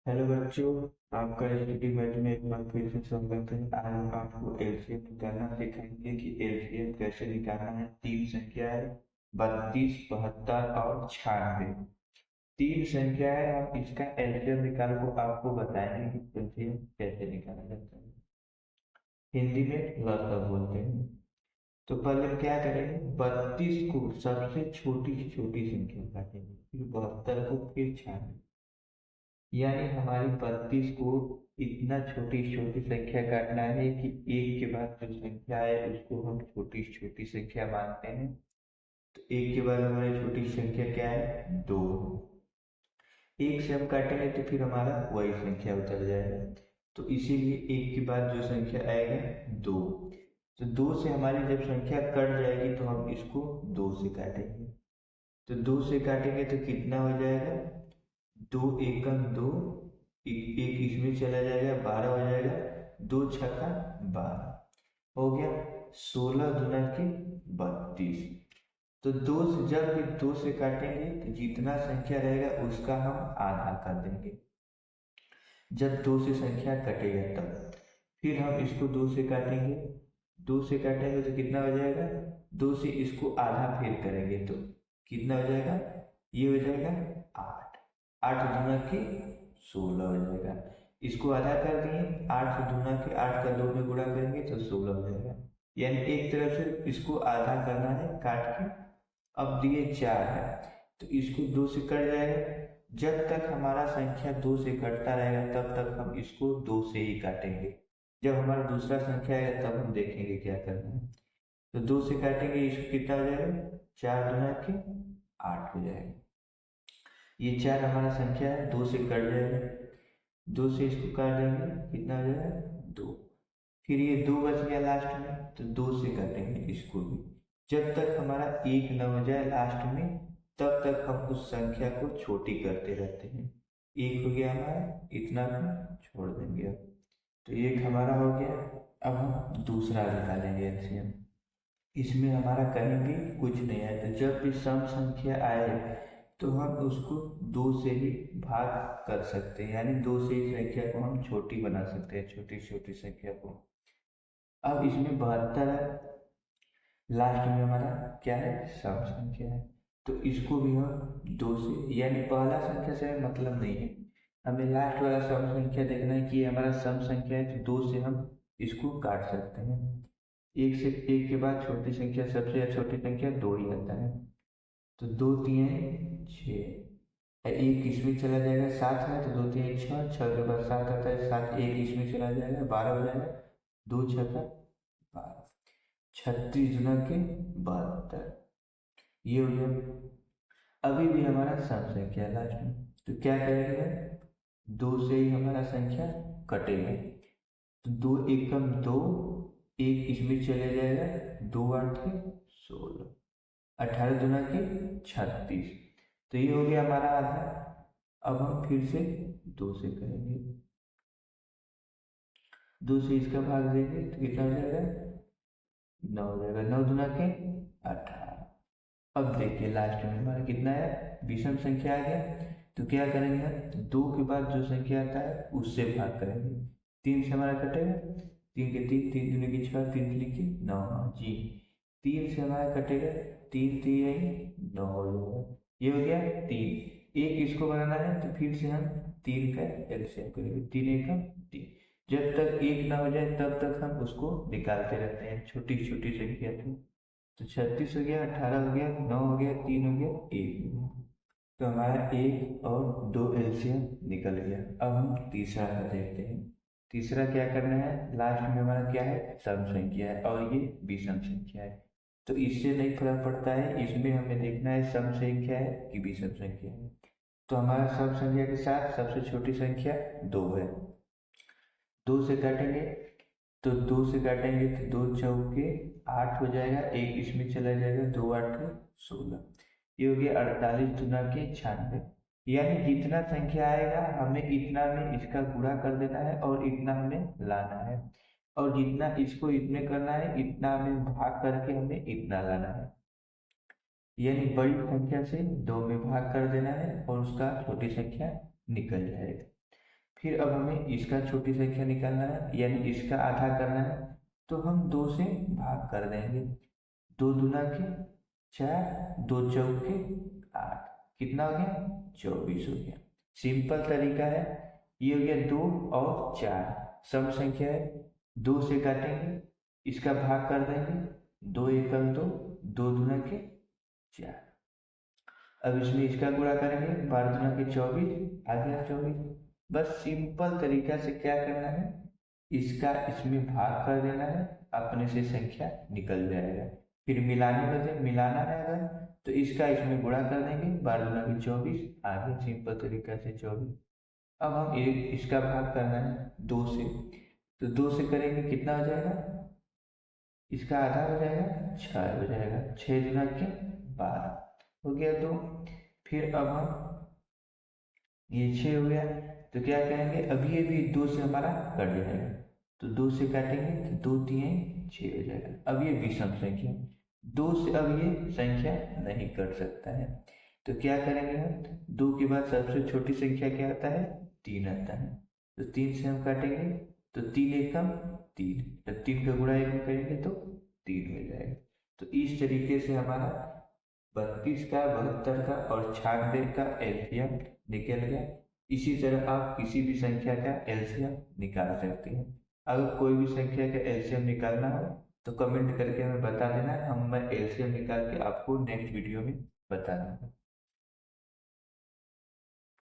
Hello बच्चों, आपका study math में एक बार फिर से स्वागत है। आज हम आपको एलसीएम निकालना सिखाएंगे कि एलसीएम कैसे निकालना है। तीन संख्या है 32, 72 और 96। तीन संख्या है, हम इसका एलसीएम निकाल को आपको बताएंगे कि एलसीएम कैसे निकाला जाता है। हिंदी में लसागु बोलते हैं। तो पहले क्या करेंगे, 32 को सबसे छोटी से छोटी संख्या काटेंगे, फिर 72 को, फिर 96। यानी हमारी 32 को इतना छोटी छोटी संख्या काटना है कि एक के बाद जो संख्या है उसको हम छोटी छोटी संख्या मानते हैं। तो एक के बाद हमारी छोटी संख्या क्या है, दो। एक से हम काटेंगे तो फिर हमारा वही संख्या उतर जाएगा। तो इसीलिए एक के बाद जो संख्या आएगा, दो। तो दो से हमारी जब संख्या कट जाएगी तो हम इसको दो से काटेंगे। तो दो से काटेंगे तो कितना हो जाएगा, दो एकम दो, एक इसमें चला जाएगा, 12 हो जाएगा। दो छक्का 12 हो गया। 16 दुना के 32। तो दो से जब भी दो से काटेंगे तो जितना संख्या रहेगा उसका हम आधा कर देंगे। जब दो से संख्या कटेगा तब फिर हम इसको दो से काटेंगे। दो से काटेंगे तो कितना हो जाएगा, दो से इसको आधा फिर करेंगे तो कितना हो जाएगा, ये हो जाएगा 8। 8 दूना के 16 हो जाएगा। इसको आधा कर दिए, 8 से दूना के 8 का 2 में गुणा करेंगे तो 16 हो जाएगा। यानी एक तरफ से इसको आधा करना है काट के। अब दिए 4 है तो इसको दो से कट जाएगा। जब तक हमारा संख्या दो से कटता रहेगा तब तक हम इसको दो से ही काटेंगे। जब हमारा दूसरा संख्या आएगा तब हम देखेंगे क्या करना है। तो दो से काटेंगे, इसको कितना हो जाएगा, 4 दुना के 8 हो जाएगा। ये 4 हमारा संख्या है, दो से कट जाएगा। दो से इसको काट देंगे, कितना हो जाएगा, दो। फिर ये दो बच गया लास्ट में तो दो से काटेंगे इसको भी। जब तक हमारा एक न हो जाए लास्ट में तब तक हम उस संख्या को छोटी करते रहते हैं। एक हो गया हमारा, इतना भी छोड़ देंगे। अब तो एक हमारा हो गया। अब हम दूसरा निकालेंगे एलसीएम। इसमें हमारा कहीं भी कुछ नहीं है, तो जब भी सम संख्या आए तो हम उसको दो से ही भाग कर सकते हैं। यानी दो से ही संख्या को हम छोटी बना सकते हैं, छोटी छोटी संख्या को। अब इसमें 72 है, लास्ट में हमारा क्या है, सम संख्या है। तो इसको भी हम दो से, यानी पहला संख्या से हमें मतलब नहीं है, हमें लास्ट वाला सम संख्या देखना है कि ये हमारा सम संख्या है। तो दो से हम इसको काट सकते हैं। एक से, एक के बाद छोटी संख्या, सबसे छोटी संख्या दो ही आता है। तो दो तीन छः, एक इसमें चला जाएगा, सात है तो दो तीन छः, छः के बाद सात आता है, सात एक इसमें चला जाएगा, 12 हो जाएगा। दो छक्का 12, 36 गुना के 72, ये हो गया। अभी भी हमारा सम संख्या लास्ट में, तो क्या करेंगे, दो से ही हमारा संख्या कटेगा। तो दो एकम दो, एक इसमें चले जाएगा, दो आठ के 16, 18 दुना के 36। तो ये हो गया हमारा आधा। अब हम फिर से दो से करेंगे, दो से इसका भाग देंगे तो कितना हो जाएगा, नौ हो जाएगा। नौ दुना के 18। अब देखिए लास्ट में हमारा कितना है, विषम संख्या आ गया। तो क्या करेंगे हम, दो के बाद जो संख्या आता है उससे भाग करेंगे। तीन से हमारा कटेगा, तीन के तीन, तीन दूनी की छः, तीन तीन की नौ जी। तीन से हमारा कटेगा, तीन तीन नौ हो जाएगा। ये हो गया तीन। एक इसको बनाना है तो फिर से हम तीन का एलसीएम करेंगे, तीन एक का तीन। जब तक एक ना हो जाए तब तक हम उसको निकालते रहते हैं, छोटी छोटी संख्या थी। तो 36 हो गया, 18 हो गया, 9 हो गया, तीन हो गया, एक हो गया। तो हमारा एक और दो एलसीएम निकल गया। अब हम तीसरा का देखते हैं। तीसरा क्या करना है, लास्ट में हमारा क्या है, सम संख्या है और ये विषम संख्या है। तो इससे नहीं फर्क पड़ता है, इसमें हमें देखना है सम संख्या है कि विषम संख्या है। तो हमारा सम संख्या के साथ सबसे छोटी संख्या दो है। दो से काटेंगे, तो दो से काटेंगे तो दो चौके 8 हो जाएगा, एक इसमें चला जाएगा, दो आठ 16। ये हो गया 48 दुना के 96। यानी जितना संख्या आएगा हमें इतना में इसका गुणा कर देना है और इतना हमें लाना है। और जितना इसको इतने करना है इतना में भाग करके हमें इतना लाना है। यानी बड़ी संख्या से दो में भाग कर देना है और उसका छोटी संख्या निकल जाएगा। फिर अब हमें इसका छोटी संख्या निकालना है, यानी इसका आधा करना है, तो हम 2 से भाग कर देंगे। 2 दूना के 4, 2 चौके 8, कितना हो गया? 24 हो गया। सिंपल तरीका है। ये हो गया 2 और 4 सम संख्या है, 2 से काटेंगे, इसका भाग कर देंगे, 2 एकम 2, 2 दूना के 4। अब इसमें इसका गुणा करेंगे, 12 दूना के 24, आ गया 24। बस सिंपल तरीका से क्या करना है, इसका इसमें भाग कर देना है, अपने से संख्या निकल जाएगा। फिर मिलाना है अगर, तो इसका इसमें गुणा कर देंगे, 12 दूना के 24, आ गया सिंपल तरीका से 24। अब हम एक इसका भाग करना है 2 से, तो 2 से करेंगे कितना हो जाएगा? इसका आधा हो जाएगा, 6 हो जाएगा। 6 दूना के 12 हो गया 2। फिर अब हम ये 6 हो गया, तो क्या करेंगे, अब ये भी 2 से हमारा कट जाएगा, तो 2 से काटेंगे तो 2 3 6 हो जाएगा। अब ये विषम संख्या, 2 से अब ये संख्या नहीं कट सकता है, तो क्या करेंगे हम, 2 के बाद सबसे छोटी संख्या क्या आता है? 3 आता है, तो 3 से हम काटेंगे, तो 3 एकम 3, जब 3 का गुणा 1 में करेंगे तो 3 हो जाएगा। तो इस तरीके से हमारा 32 का, 72 का और 96 का एलसीएम निकल गया। इसी तरह आप किसी भी संख्या का एलसीएम निकाल सकते हैं। अगर कोई भी संख्या का एलसीएम निकालना हो तो कमेंट करके हमें बता देना, मैं एलसीएम निकाल के आपको नेक्स्ट वीडियो में बता दूंगा।